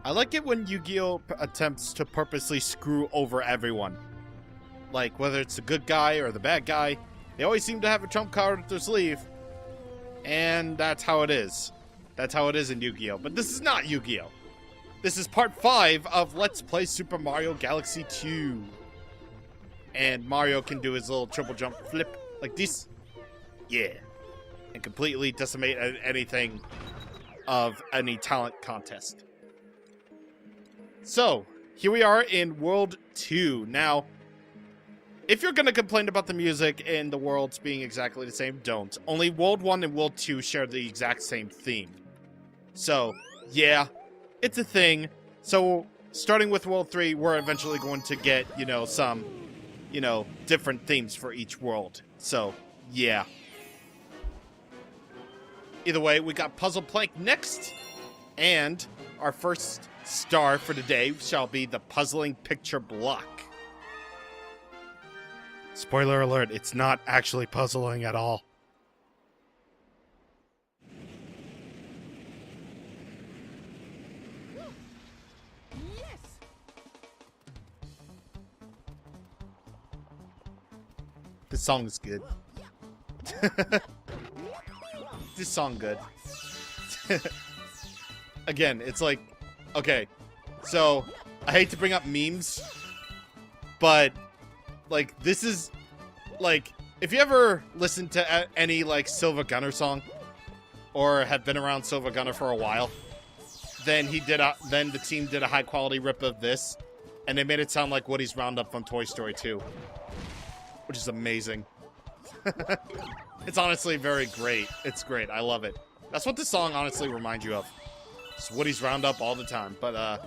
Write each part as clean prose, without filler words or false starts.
I like it when Yu-Gi-Oh! Attempts to purposely screw over everyone. Like, whether it's the good guy or the bad guy, they always seem to have a trump card up their sleeve. And that's how it is. That's how it is in Yu-Gi-Oh! But this is not Yu-Gi-Oh! This is part 5 of Let's Play Super Mario Galaxy 2. And Mario can do his little triple jump flip like this. Yeah. And completely decimate anything of any talent contest. So, here we are in World 2. Now, if you're going to complain about the music and the worlds being exactly the same, don't. Only World 1 and World 2 share the exact same theme. So, yeah, it's a thing. So, starting with World 3, we're eventually going to get, some, different themes for each world. So, yeah. Either way, we got Puzzle Plank next. And our first star for today shall be the Puzzling Picture Block. Spoiler alert, it's not actually puzzling at all. Yes. This song is good. This song good. Again, it's like, okay, so I hate to bring up memes, but like this is like if you ever listen to any like Silver Gunner song or have been around Silver Gunner for a while, then then the team did a high quality rip of this, and they made it sound like Woody's Roundup from Toy Story 2, which is amazing. It's honestly very great. It's great. I love it. That's what this song honestly reminds you of. It's Woody's Roundup all the time. But,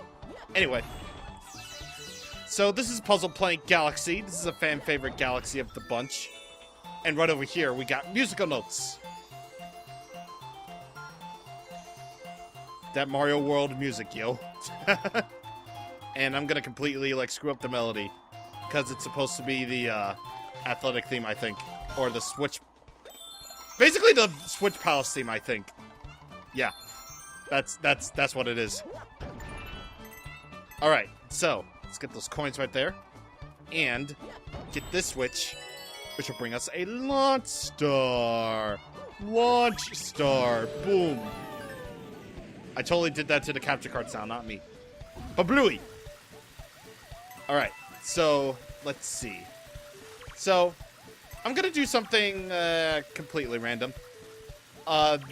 anyway. So, this is Puzzle Plank Galaxy. This is a fan favorite galaxy of the bunch. And right over here, we got musical notes. That Mario World music, yo. And I'm gonna completely, screw up the melody. Because it's supposed to be the, athletic theme, I think. Or the Switch... Basically the Switch Palace theme, I think. Yeah. That's what it is. Alright, so, let's get those coins right there. And get this switch, which will bring us a launch star. Launch star. Boom. I totally did that to the capture card sound, not me. Bablooey. Alright, so, let's see. So, I'm gonna do something completely random.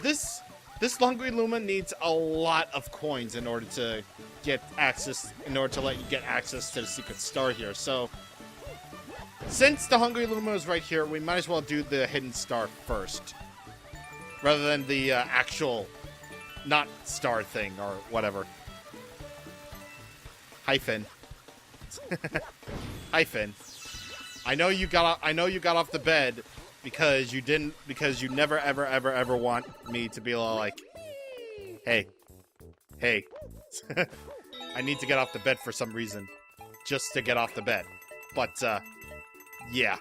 This Hungry Luma needs a lot of coins in order to let you get access to the secret star here. So, since the Hungry Luma is right here, we might as well do the hidden star first, rather than the actual not star thing or whatever. Hi, Finn. Hi, Finn. I know you got off the bed because you never ever want me to be like, hey, I need to get off the bed for some reason, just to get off the bed. But yeah,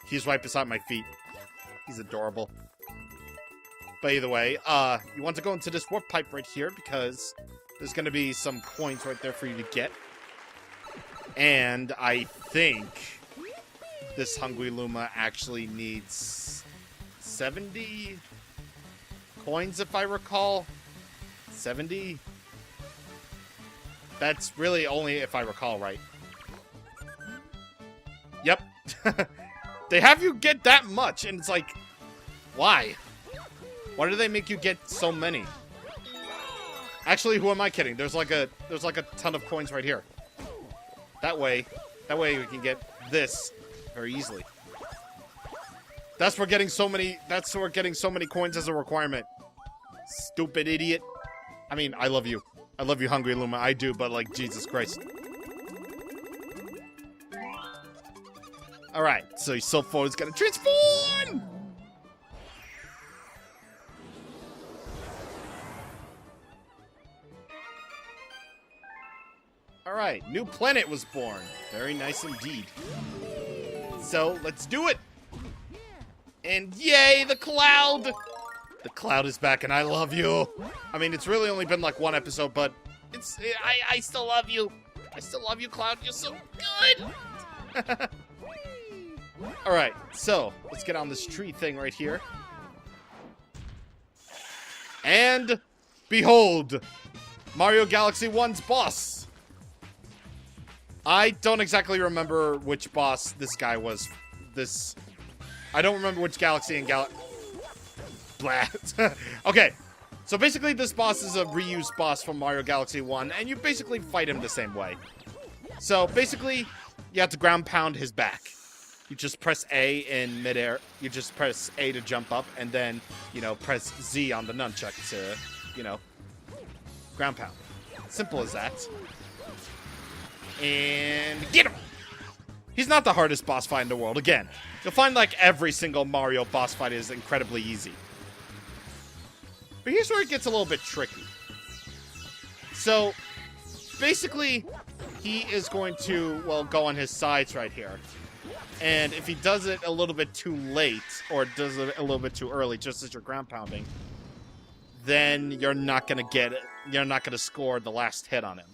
he's right beside my feet. He's adorable. But either way, you want to go into this warp pipe right here because there's gonna be some coins right there for you to get, and I think this Hungry Luma actually needs 70 coins, if I recall. 70? That's really only if I recall right. Yep. They have you get that much, and it's like, why? Why do they make you get so many? Actually, who am I kidding? There's like a ton of coins right here. That way we can get this very easily. That's for getting so many coins as a requirement. Stupid idiot. I mean, I love you. I love you, Hungry Luma. I do, but like, Jesus Christ. Alright, so Silpho is gonna transform! Alright, new planet was born. Very nice indeed. So, let's do it! And yay, the cloud! The cloud is back and I love you! I mean, it's really only been like one episode, but I still love you. I still love you, Cloud. You're so good. All right, so let's get on this tree thing right here. And behold, Mario Galaxy 1's boss. I don't exactly remember which boss this guy was. I don't remember which Galaxy and Blah. Okay, so basically this boss is a reused boss from Mario Galaxy 1, and you basically fight him the same way. So basically, you have to ground pound his back. You just press A in midair. You just press A to jump up, and then, you know, press Z on the nunchuck to, you know, ground pound. Simple as that. And get him! He's not the hardest boss fight in the world. Again, you'll find like every single Mario boss fight is incredibly easy. But here's where it gets a little bit tricky. So, basically, he is going to, well, go on his sides right here. And if he does it a little bit too late, or does it a little bit too early, just as you're ground pounding, then you're not going to get it. You're not going to score the last hit on him.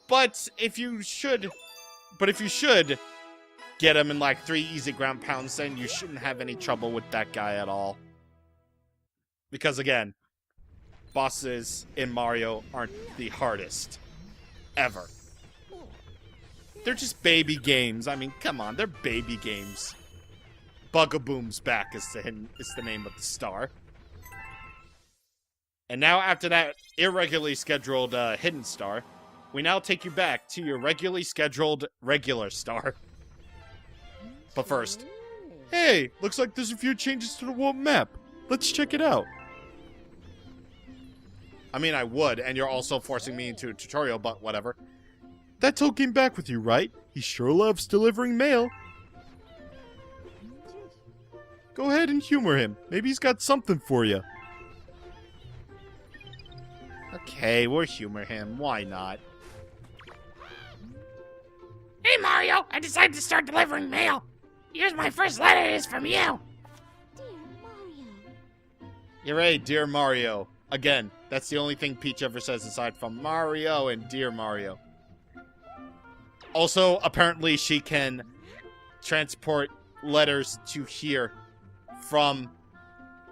But if you should get him in like 3 easy ground pounds, then you shouldn't have any trouble with that guy at all. Because again, bosses in Mario aren't the hardest ever. They're just baby games. I mean, come on, they're baby games. Bugaboom's back is the name of the star. And now after that irregularly scheduled hidden star, we now take you back to your regularly scheduled regular star. But first, hey, looks like there's a few changes to the world map. Let's check it out. I mean, I would, and you're also forcing me into a tutorial, but whatever. That Toad came back with you, right? He sure loves delivering mail. Go ahead and humor him. Maybe he's got something for you. Okay, we'll humor him. Why not? Hey, Mario, I decided to start delivering mail. Here's my first letter. It is from you. Dear Mario. You're right, Dear Mario. Again, that's the only thing Peach ever says aside from Mario and Dear Mario. Also, apparently she can transport letters to here from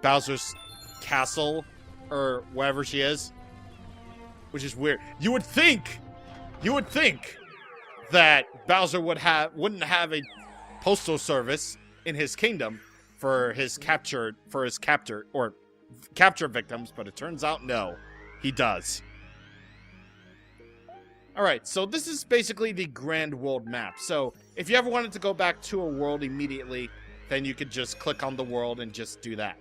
Bowser's castle or wherever she is, which is weird. You would think that Bowser wouldn't have a postal service in his kingdom for his capture victims, but it turns out no, he does. Alright, so this is basically the grand world map. So if you ever wanted to go back to a world immediately, then you could just click on the world and just do that.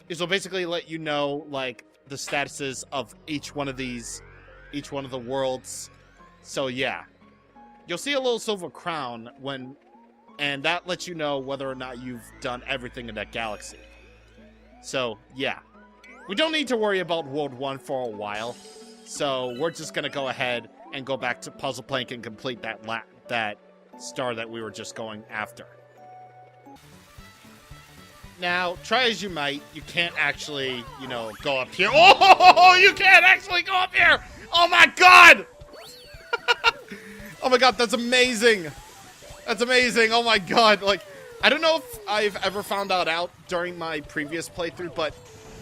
This will basically let you know, like, the statuses of each one of the worlds. So yeah. You'll see a little silver crown and that lets you know whether or not you've done everything in that galaxy. So, yeah. We don't need to worry about World 1 for a while. So, we're just gonna go ahead and go back to Puzzle Plank and complete that star that we were just going after. Now, try as you might, you can't actually, you know, go up here. Oh, you can't actually go up here! Oh my god! Oh my god, that's amazing! That's amazing, oh my god. Like, I don't know if I've ever found that out during my previous playthrough, but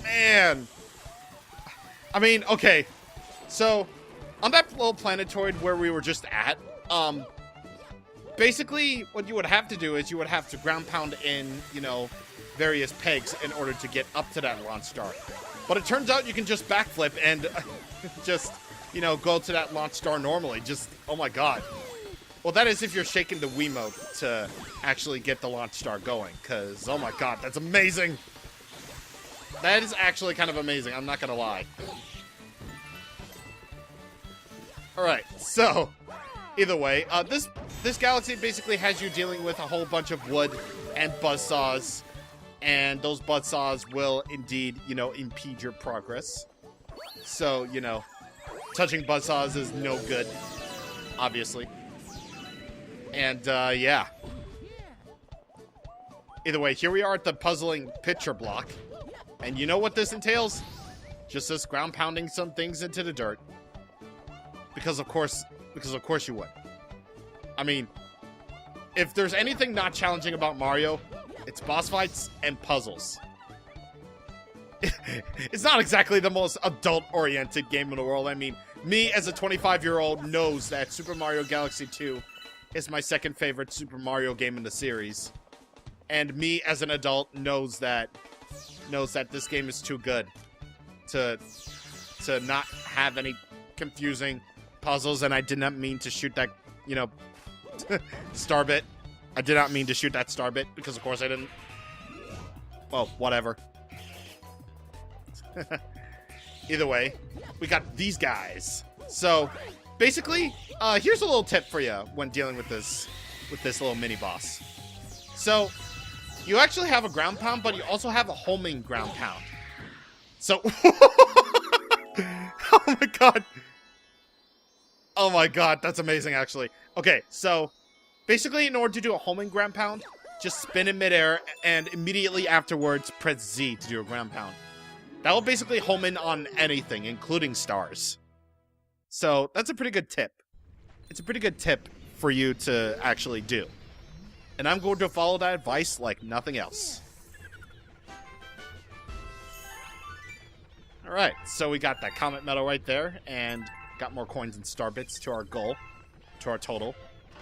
man. I mean, okay. So, on that little planetoid where we were just at, basically what you would have to do is you would have to ground pound in, you know, various pegs in order to get up to that launch star. But it turns out you can just backflip and just, you know, go to that launch star normally. Just, oh my god. Well, that is if you're shaking the Wiimote to actually get the launch star going, because, oh my god, that's amazing! That is actually kind of amazing, I'm not gonna lie. Alright, so, either way, this galaxy basically has you dealing with a whole bunch of wood and buzzsaws, and those buzzsaws will indeed, you know, impede your progress. So, you know, touching buzzsaws is no good, obviously. And, yeah. Either way, here we are at the puzzling picture block. And you know what this entails? just us ground pounding some things into the dirt. Because of course you would. I mean, if there's anything not challenging about Mario, it's boss fights and puzzles. It's not exactly the most adult-oriented game in the world. I mean, me as a 25-year-old knows that Super Mario Galaxy 2 is my second favorite Super Mario game in the series. And me as an adult knows that this game is too good to not have any confusing puzzles. And I did not mean to shoot that, you know, Starbit. I did not mean to shoot that Starbit because of course I didn't. Well, whatever. Either way, we got these guys. So, basically, here's a little tip for you when dealing with this little mini boss. So, you actually have a ground pound, but you also have a homing ground pound. So, oh my god. Oh my god, that's amazing actually. Okay, so, basically in order to do a homing ground pound, just spin in midair and immediately afterwards press Z to do a ground pound. That will basically home in on anything, including stars. So, that's a pretty good tip. It's a pretty good tip for you to actually do. And I'm going to follow that advice like nothing else. Alright, so we got that Comet Medal right there, and got more coins and star bits to our goal, to our total.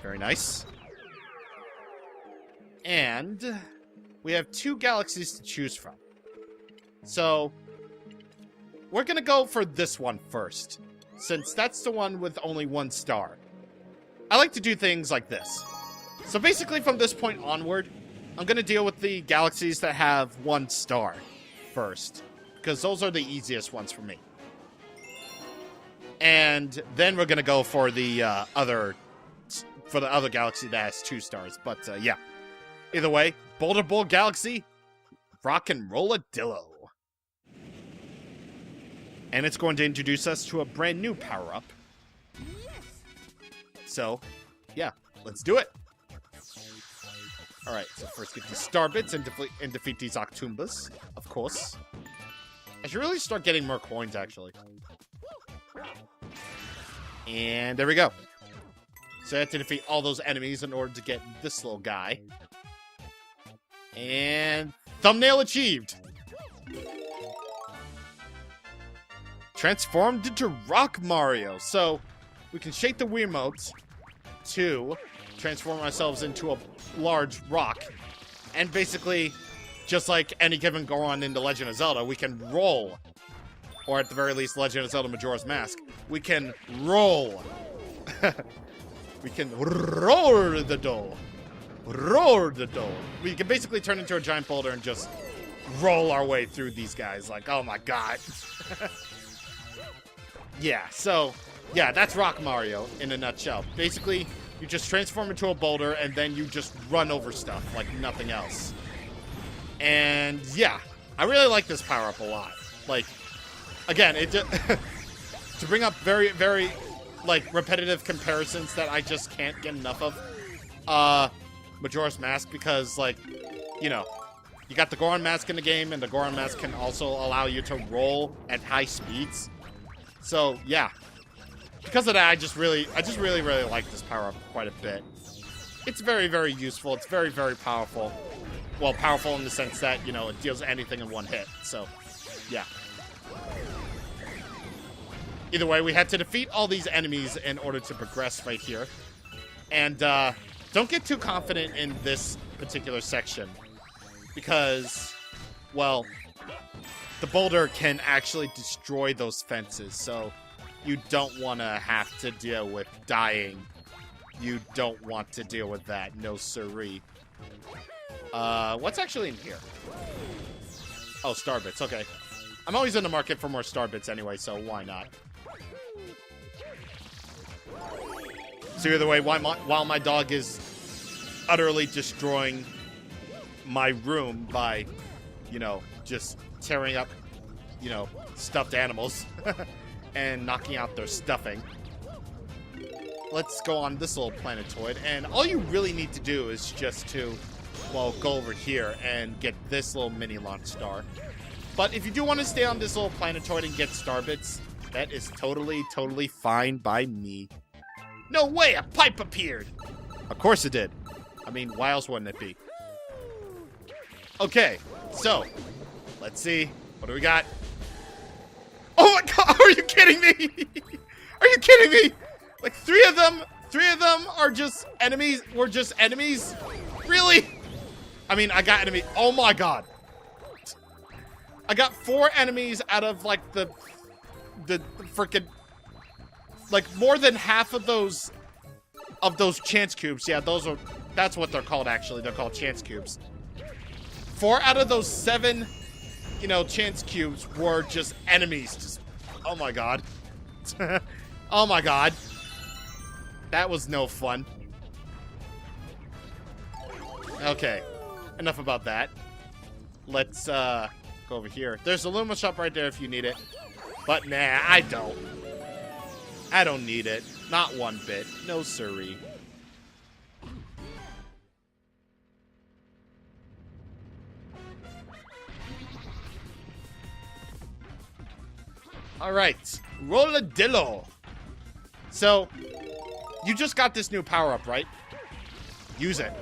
Very nice. And we have 2 galaxies to choose from. So, we're gonna go for this one first, since that's the one with only 1 star. I like to do things like this. So basically from this point onward, I'm gonna deal with the galaxies that have 1 star first, because those are the easiest ones for me. And then we're gonna go for the other galaxy that has 2 stars. But yeah, either way, Boulder Bowl Galaxy, rock and rolladillo. And it's going to introduce us to a brand new power-up. So, yeah, let's do it. Alright, so first get these star bits and defeat these Octoombas, of course. I should really start getting more coins, actually. And there we go. So I have to defeat all those enemies in order to get this little guy. And thumbnail achieved! Transformed into Rock Mario. So, we can shake the Wiimote to transform ourselves into a large rock. And basically, just like any given Goron in The Legend of Zelda, we can roll. Or at the very least, Legend of Zelda Majora's Mask. We can roll. We can roll the dough. Roll the dough. We can basically turn into a giant boulder and just roll our way through these guys. Like, oh my god. Yeah, so, yeah, that's Rock Mario in a nutshell. Basically, you just transform into a boulder and then you just run over stuff like nothing else. And yeah, I really like this power-up a lot. Like, again, it to bring up very, very, like, repetitive comparisons that I just can't get enough of. Majora's Mask, because, like, you know, you got the Goron Mask in the game, and the Goron Mask can also allow you to roll at high speeds. So, yeah. Because of that, I just really like this power-up quite a bit. It's very, very useful. It's very, very powerful. Well, powerful in the sense that, you know, it deals anything in one hit. So, yeah. Either way, we had to defeat all these enemies in order to progress right here. And, don't get too confident in this particular section. Because, well, the boulder can actually destroy those fences, so you don't want to have to deal with dying. You don't want to deal with that, no siree. What's actually in here? Oh, star bits, okay. I'm always in the market for more star bits anyway, so why not? So either way, while my dog is utterly destroying my room by, you know, just tearing up, you know, stuffed animals and knocking out their stuffing, let's go on this little planetoid. And all you really need to do is just to, well, go over here and get this little mini launch star. But if you do want to stay on this little planetoid and get star bits, that is totally, totally fine by me. No way, a pipe appeared. Of course it did. I mean, why else wouldn't it be? Okay, so, let's see. What do we got? Oh my god, are you kidding me? Are you kidding me? Like, three of them are just enemies. Were just enemies? Really? I mean, I got enemy. Oh my god. I got 4 enemies out of, like, the freaking, like, more than half of those chance cubes. Yeah, that's what they're called, actually. They're called chance cubes. 4 out of those 7, you know, chance cubes were just enemies. Just, oh my god. Oh my god. That was no fun. Okay. Enough about that. Let's, go over here. There's a Luma shop right there if you need it. But nah, I don't. I don't need it. Not one bit. No siree. Alright. Rolladillo. So, you just got this new power-up, right? Use it.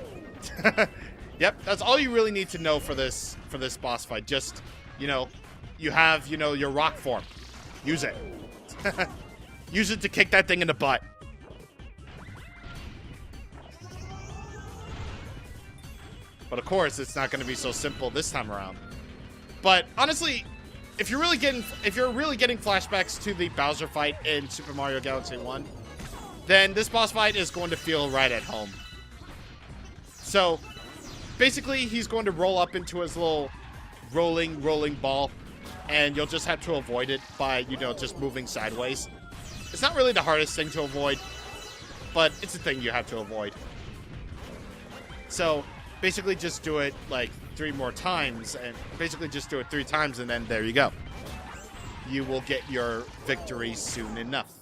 Yep, that's all you really need to know for this boss fight. Just, you know, you have, you know, your rock form. Use it. Use it to kick that thing in the butt. But of course, it's not going to be so simple this time around. But honestly, if you're really getting flashbacks to the Bowser fight in Super Mario Galaxy 1, then this boss fight is going to feel right at home. So, basically, he's going to roll up into his little rolling ball, and you'll just have to avoid it by, you know, just moving sideways. It's not really the hardest thing to avoid, but it's a thing you have to avoid. So, basically just do it, like, 3 more times, and basically just do it 3 times, and then there you go. You will get your victory soon enough.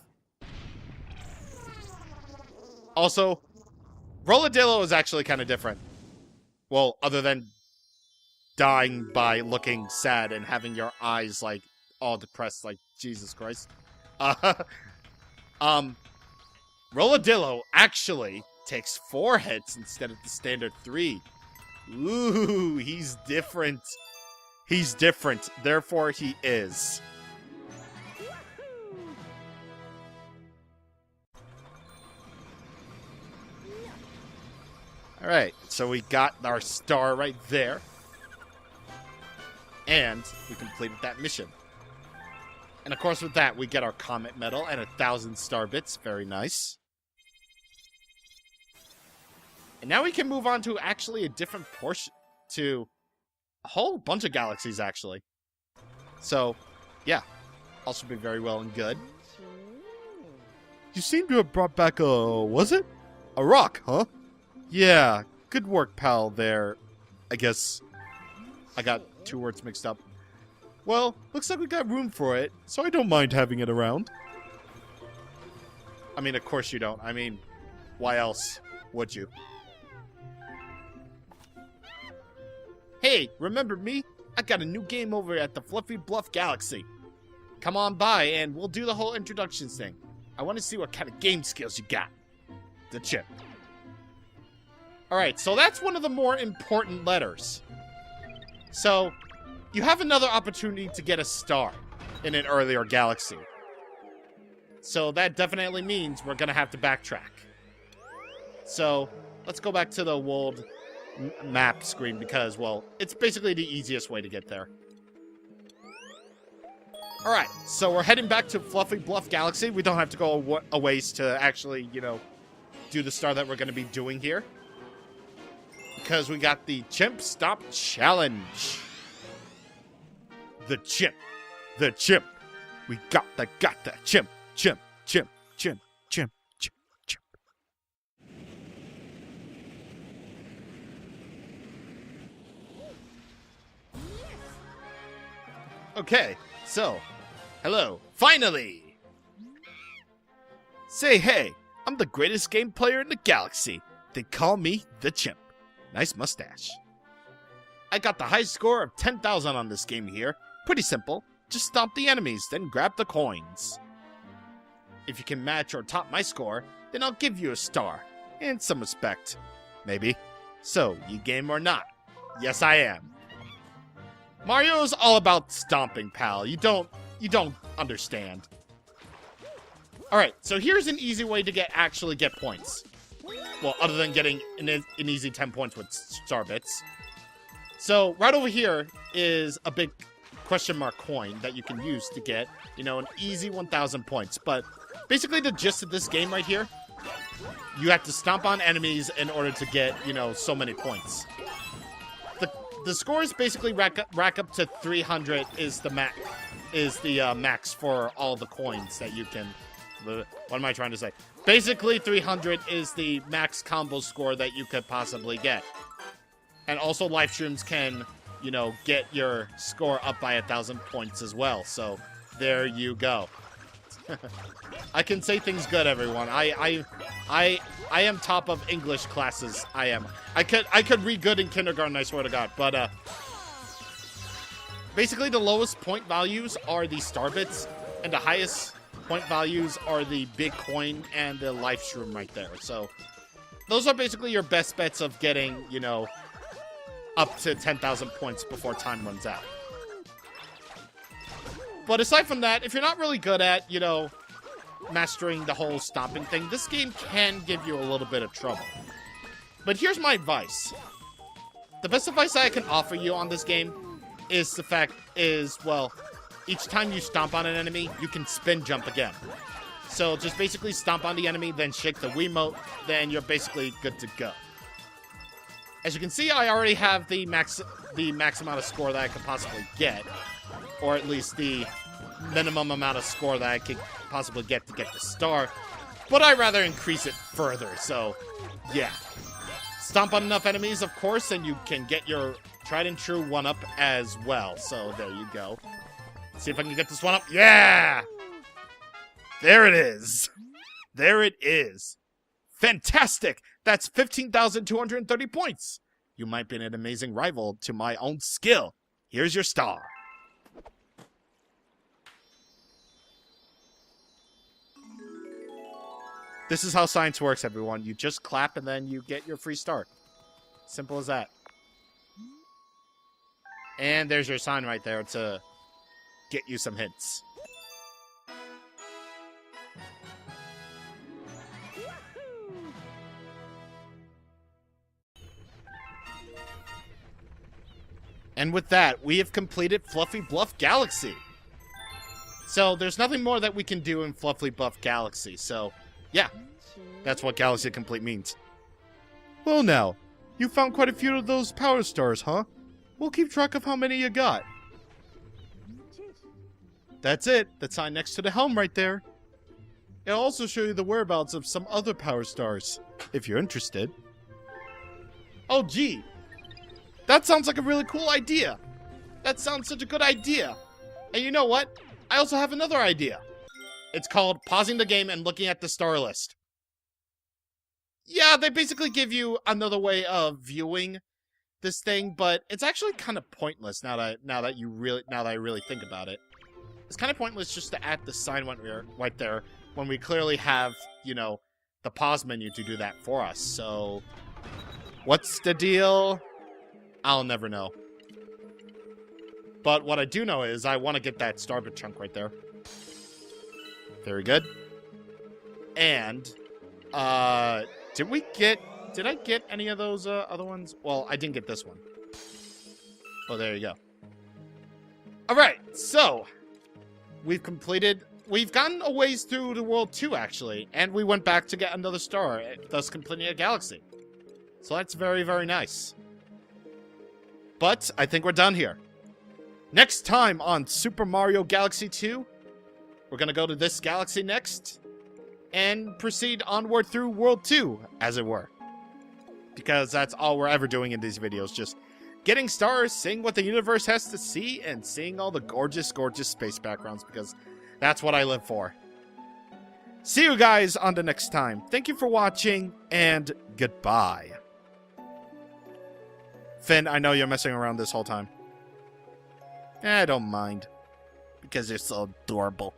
Also, Rolladillo is actually kind of different. Well, other than dying by looking sad and having your eyes, like, all depressed, like, Jesus Christ. Rolladillo actually takes 4 hits instead of the standard 3. Ooh, he's different. He's different, therefore he is. Alright, so we got our star right there. And we completed that mission. And of course with that, we get our Comet Medal and 1,000 star bits. Very nice. And now we can move on to actually a different portion, to a whole bunch of galaxies, actually. So, yeah. Also be very well and good. You seem to have brought back was it? A rock, huh? Yeah, good work, pal, there. I guess I got 2 words mixed up. Well, looks like we got room for it, so I don't mind having it around. I mean, of course you don't. I mean, why else would you? Hey, remember me? I got a new game over at the Fluffy Bluff Galaxy. Come on by and we'll do the whole introductions thing. I want to see what kind of game skills you got. The chip. Alright, so that's one of the more important letters. So, you have another opportunity to get a star in an earlier galaxy. So that definitely means we're going to have to backtrack. So, let's go back to the world map screen because, well, it's basically the easiest way to get there. Alright, so we're heading back to Fluffy Bluff Galaxy. We don't have to go a ways to actually, you know, do the star that we're going to be doing here. Because we got the Chimp Stop Challenge. The chimp. The chimp. We got the chimp. Chimp. Chimp. Chimp. Chimp. Chimp. Chimp. Okay, so, hello. Finally! Say hey, I'm the greatest game player in the galaxy. They call me the Chimp. Nice mustache. I got the high score of 10,000 on this game here, Pretty simple. Just stomp the enemies, then grab the coins. If you can match or top my score, then I'll give you a star. And some respect. Maybe. So, you game or not? Yes, I am. Mario's all about stomping, pal. You don't understand. Alright, so here's an easy way to actually get points. Well, other than getting an easy 10 points with star bits. So, right over here is a big question mark coin that you can use to get, an easy 1,000 points. But basically the gist of this game right here, you have to stomp on enemies in order to get, so many points. The scores basically rack up to 300 is the max for all the coins that you can... What am I trying to say? Basically, 300 is the max combo score that you could possibly get. And also, live streams can, get your score up by 1,000 points as well. So, there you go. I can say things good, everyone. I am top of English classes. I am. I could read good in kindergarten, I swear to God. But, basically, the lowest point values are the star bits, and the highest point values are the big coin and the life shroom right there. So, those are basically your best bets of getting, up to 10,000 points before time runs out. But aside from that, if you're not really good at, mastering the whole stomping thing, this game can give you a little bit of trouble. But here's my advice. The best advice I can offer you on this game is each time you stomp on an enemy, you can spin jump again. So just basically stomp on the enemy, then shake the Wiimote, then you're basically good to go. As you can see, I already have the max amount of score that I could possibly get. Or at least the minimum amount of score that I could possibly get to get the star. But I'd rather increase it further, so yeah. Stomp on enough enemies, of course, and you can get your tried and true 1-up as well. So there you go. See if I can get this one up. Yeah! There it is. There it is. Fantastic! That's 15,230 points. You might be an amazing rival to my own skill. Here's your star. This is how science works, everyone. You just clap and then you get your free star. Simple as that. And there's your sign right there to get you some hints. And with that, we have completed Fluffy Bluff Galaxy. So there's nothing more that we can do in Fluffy Bluff Galaxy. So, yeah, that's what Galaxy Complete means. Well now, you found quite a few of those power stars, huh? We'll keep track of how many you got. That's it. The sign next to the helm right there. It'll also show you the whereabouts of some other power stars, if you're interested. Oh, gee. That sounds like a really cool idea. That sounds such a good idea. And you know what? I also have another idea. It's called pausing the game and looking at the star list. Yeah, they basically give you another way of viewing this thing, but it's actually kind of pointless now that I really think about it. It's kind of pointless just to add the sign right there when we clearly have, the pause menu to do that for us. So, what's the deal? I'll never know. But what I do know is I want to get that Starbit chunk right there. Very good. And, did I get any of those other ones? Well, I didn't get this one. Oh, there you go. Alright, so we've gotten a ways through the world 2, actually, and we went back to get another star, thus completing a galaxy. So that's very, very nice. But I think we're done here. Next time on Super Mario Galaxy 2, we're gonna go to this galaxy next, and proceed onward through World 2, as it were. Because that's all we're ever doing in these videos, just getting stars, seeing what the universe has to see, and seeing all the gorgeous, gorgeous space backgrounds, because that's what I live for. See you guys on the next time. Thank you for watching, and goodbye. Finn, I know you're messing around this whole time. I don't mind. Because they're so adorable.